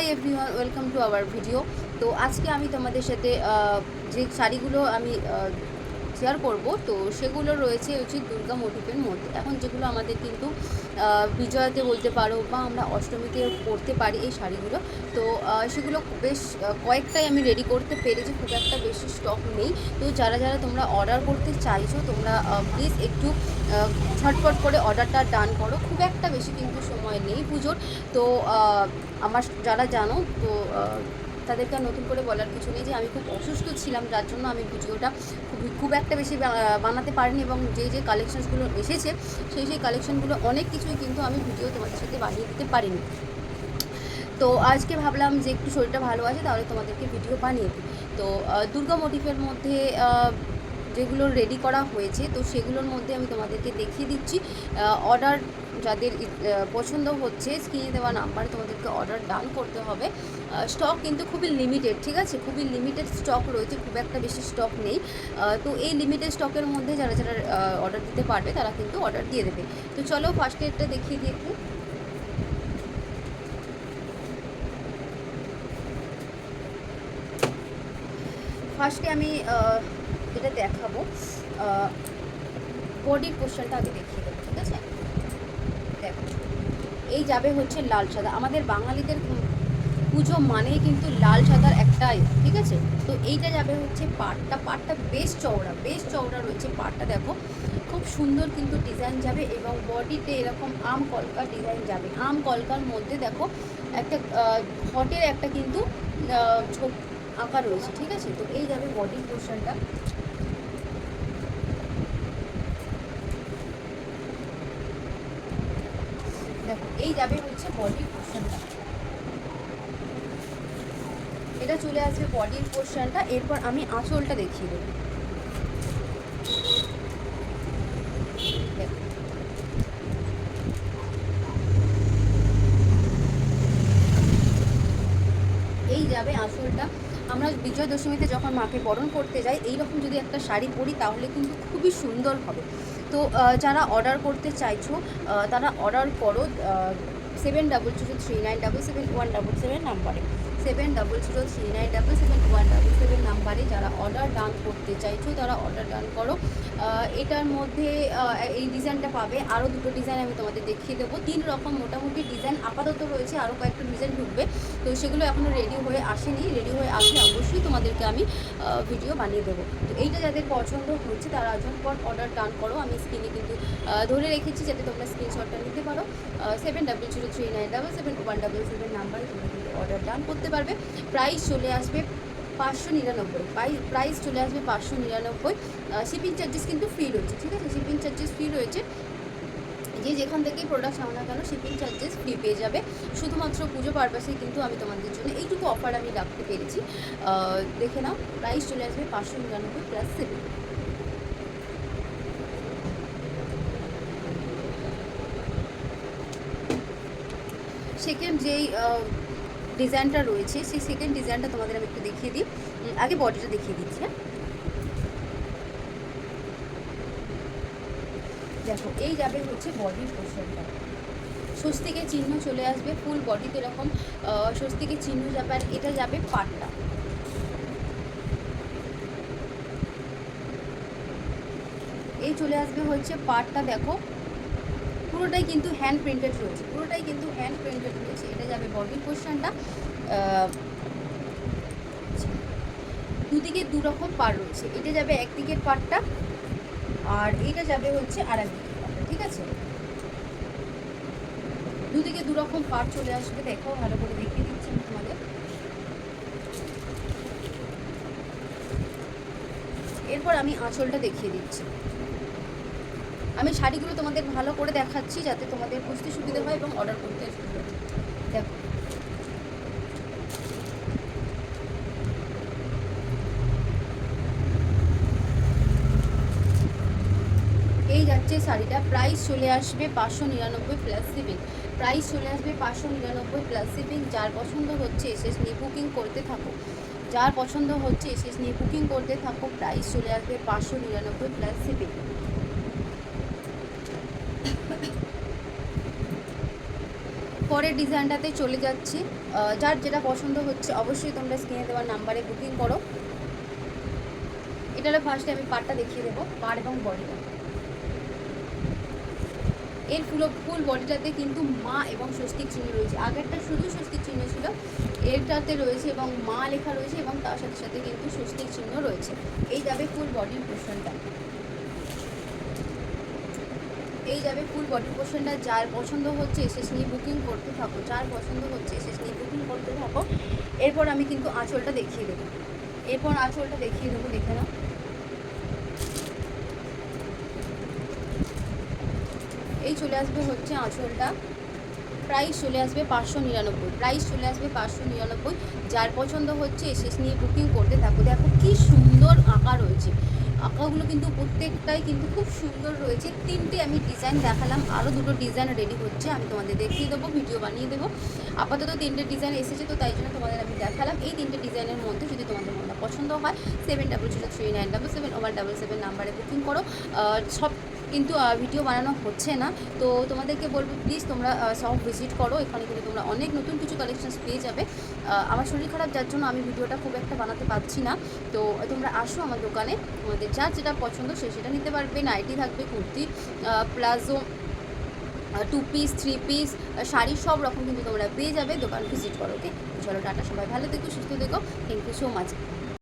Hi everyone, welcome to our video. তো আজকে আমি তোমাদের সাথে যে শাড়িগুলো আমি শেয়ার করব, তো সেগুলো রয়েছে হচ্ছে দুর্গা মোটিফের মধ্যে। এখন যেগুলো আমাদের কিন্তু বিজয়াতে বলতে পারো বা আমরা অষ্টমীতে পরতে পারি এই শাড়িগুলো। তো সেগুলো বেশ কয়েকটাই আমি রেডি করতে পেরেছি, খুব একটা বেশি স্টক নেই। তো যারা যারা তোমরা অর্ডার করতে চাইছো তোমরা প্লিজ একটু ঝটপট করে অর্ডারটা ডান করো। খুব একটা বেশি কিন্তু সময় নেই পুজোর। তো আমার যারা জানো, তো তাদেরকে আর নতুন করে বলার কিছু নেই যে আমি খুব অসুস্থ ছিলাম, যার জন্য আমি ভিডিওটা খুব একটা বেশি বানাতে পারিনি, এবং যে কালেকশানসগুলো এসেছে সেই কালেকশানগুলো অনেক কিছুই কিন্তু আমি ভিডিও তোমাদের সাথে বানিয়ে দিতে পারিনি। তো আজকে ভাবলাম যে একটু শরীরটা ভালো আছে তাহলে তোমাদেরকে ভিডিও বানিয়ে দিই। তো দুর্গা মোটিফের মধ্যে যেগুলো রেডি করা হয়েছে তো সেগুলোর মধ্যে আমি তোমাদেরকে দেখিয়ে দিচ্ছি। অর্ডার যাদের পছন্দ হচ্ছে স্ক্রিনে দেওয়া নাম্বারে তোমাদেরকে অর্ডার ডান করতে হবে। স্টক কিন্তু খুবই লিমিটেড, ঠিক আছে, খুবই লিমিটেড স্টক রয়েছে, খুব একটা বেশি স্টক নেই। তো এই লিমিটেড স্টকের মধ্যে যারা যারা অর্ডার দিতে পারবে তারা কিন্তু অর্ডার দিয়ে দেবে। তো চলো ফার্স্টে এটা দেখিয়ে দিই একটু। ফার্স্টে আমি যেটা দেখাবো, বডির পোর্শনটা আগে দেখিয়ে দেবো, ঠিক আছে। দেখো, এই যাবে হচ্ছে লাল সাদা। আমাদের বাঙালিদের পুজো মানেই কিন্তু লাল সাদার একটাই, ঠিক আছে। তো এইটা যাবে হচ্ছে পাটটা বেশ চওড়া রয়েছে পাটটা। দেখো খুব সুন্দর কিন্তু ডিজাইন যাবে, এবং বডিতে এরকম আম কলকার ডিজাইন যাবে। আম কলকার মধ্যে দেখো একটা ঘটের একটা কিন্তু আঁকা রয়েছে, ঠিক আছে। তো এই যাবে বডির পোর্শনটা। দেখো এই যাবে হচ্ছে বডির পোর্শনটা, এটা চলে আসবে বডির পোর্শনটা। এরপর আমি আঁচলটা দেখিয়ে দেবো। এই যাবে আঁচলটা। আমরা বিজয়া দশমীতে যখন মাকে বরণ করতে যাই এইরকম যদি একটা শাড়ি পরি তাহলে কিন্তু খুবই সুন্দর হবে। তো যারা অর্ডার করতে চাইছো তারা অর্ডার করো 7003977177 নাম্বারে, 7003977177 নাম্বারে যারা অর্ডার ডান করতে চাইছো তারা অর্ডার ডান করো। এটার মধ্যে এই ডিজাইনটা পাবে, আরও দুটো ডিজাইন আমি তোমাদের দেখিয়ে দেবো। 3 রকম মোটামুটি ডিজাইন আপাতত রয়েছে, আরও কয়েকটা ডিজাইন ঢুকবে। তো সেগুলো এখনও রেডি হয়ে আসেনি, রেডি হয়ে আসলে অবশ্যই তোমাদেরকে আমি ভিডিও বানিয়ে দেবো। তো এইটা যাদের পছন্দ হচ্ছে তারা ঝটপট অর্ডার ডান করো। আমি স্ক্রিনে কিন্তু ধরে রেখেছি যাতে তোমরা স্ক্রিনশটটা নিতে পারো। 7003977177 নাম্বারে তোমরা কিন্তু অর্ডার ডান করতে পারবে। প্রাইস চলে আসবে 599, প্রাইস চলে আসবে 599। শিপিং চার্জেস কিন্তু ফ্রি রয়েছে, ঠিক আছে, শিপিং চার্জেস ফ্রি রয়েছে। যে যেখান থেকেই প্রোডাক্ট নাও না কেন শিপিং চার্জেস ফ্রি পেয়ে যাবে। শুধুমাত্র পুজো পারপাসেই কিন্তু আমি তোমাদের জন্য এইটুকু অফার আমি রাখতে পেরেছি। দেখে নাও, প্রাইস চলে আসবে 599 প্লাস শিপিং। সেকেন্ড যেই ডিজাইনটা রয়েছে সেই সেকেন্ড ডিজাইনটা তোমাদের আমি একটু দেখিয়ে দিই। আগে বডিটা দেখিয়ে দিচ্ছি। হ্যাঁ, দেখো এই যাবে হচ্ছে বডির পোর্শনটা। স্বস্তিকের চিহ্ন চলে আসবে ফুল বডিতে, এরকম স্বস্তিকের চিহ্ন যাবে। আর এটা যাবে পাটটা। এই চলে আসবে হচ্ছে পাটটা। দেখো পুরোটাই কিন্তু হ্যান্ড প্রিন্টেড রয়েছে, এটা যাবে বডির পোর্শনটা। দুদিকে দু রকম পাড় রয়েছে, এটা যাবে একদিকের পাটটা আর এটা যাবে হচ্ছে আর একদিকের পাটটা, ঠিক আছে। দুদিকে দু রকম পাট চলে আসবে। দেখো ভালো করে দেখিয়ে দিচ্ছি আমি তোমাদের। এরপর আমি আঁচলটা দেখিয়ে দিচ্ছি। আমি শাড়িগুলো তোমাদের ভালো করে দেখাচ্ছি যাতে তোমাদের বুঝতে সুবিধা হয় এবং অর্ডার করতে সুবিধা হয়। দেখো এই যাচ্ছে শাড়িটা। প্রাইস চলে আসবে 599 প্লাস শিপিং। প্রাইস চলে আসবে 599 প্লাস শিপিং। যার পছন্দ হচ্ছে এসে নিয়ে বুকিং করতে থাকো, প্রাইস চলে আসবে 599 প্লাস শিপিং। পরের ডিজাইনটাতে চলে যাচ্ছি। যার যেটা পছন্দ হচ্ছে অবশ্যই তোমরা স্ক্রিনে দেওয়ার নাম্বারে বুকিং করো। এটা হলো ফার্স্টে আমি পাড়টা দেখিয়ে দেবো, পাড় এবং বডিটা। এর ফুল বডিটাতে কিন্তু মা এবং স্বস্তিক চিহ্ন রয়েছে। আগেরটা শুধু স্বস্তিক চিহ্ন ছিল, এরটাতে রয়েছে এবং মা লেখা রয়েছে এবং তার সাথে সাথে কিন্তু স্বস্তিক চিহ্ন রয়েছে। এই যাবে ফুল বডির পোর্শনটা, এই যাবে ফুল বডি পোর্শনটা। যার পছন্দ হচ্ছে এসে নিয়ে বুকিং করতে থাকো, যার পছন্দ হচ্ছে এসে নিয়ে বুকিং করতে থাকো। এরপর আমি কিন্তু আঁচলটা দেখিয়ে দেবো, দেখে নাও। এই চলে আসবে হচ্ছে আঁচলটা, প্রাইস চলে আসবে 599। যার পছন্দ হচ্ছে এসে নিয়ে বুকিং করতে থাকো। দেখো কি সুন্দর আঁকা রয়েছে, আঁকাগুলো কিন্তু প্রত্যেকটাই কিন্তু খুব সুন্দর রয়েছে। 3টে আমি ডিজাইন দেখালাম, আরও 2টো ডিজাইন রেডি হচ্ছে, আমি তোমাদের দেখিয়ে দেবো, ভিডিও বানিয়ে দেবো। আপাতত 3টে ডিজাইন এসেছে, তো তাই জন্য তোমাদের আমি দেখালাম। এই 3টে ডিজাইনের মধ্যে যদি তোমাদের মনটা পছন্দ হয় 7003977177 নাম্বারে বুকিং করো। সব কিন্তু ভিডিও বানানো হচ্ছে না, তো তোমাদেরকে বলবো প্লিজ তোমরা সব ভিজিট করো। এখানে কিন্তু তোমরা অনেক নতুন কিছু কালেকশানস পেয়ে যাবে। আমার শরীর খারাপ, যার জন্য আমি ভিডিওটা খুব একটা বানাতে পারছি না। তো তোমরা আসো আমার দোকানে, তোমাদের যার যেটা পছন্দ সেটা নিতে পারবে। নাইটি থাকবে, kurti, palazzo, 2 piece, 3 piece, sari, সব রকম কিন্তু তোমরা পেয়ে যাবে। দোকান ভিজিট করো। ওকে, চলো টাটা, সবাই ভালো থেকো, সুস্থ থেকো। Thank you so much.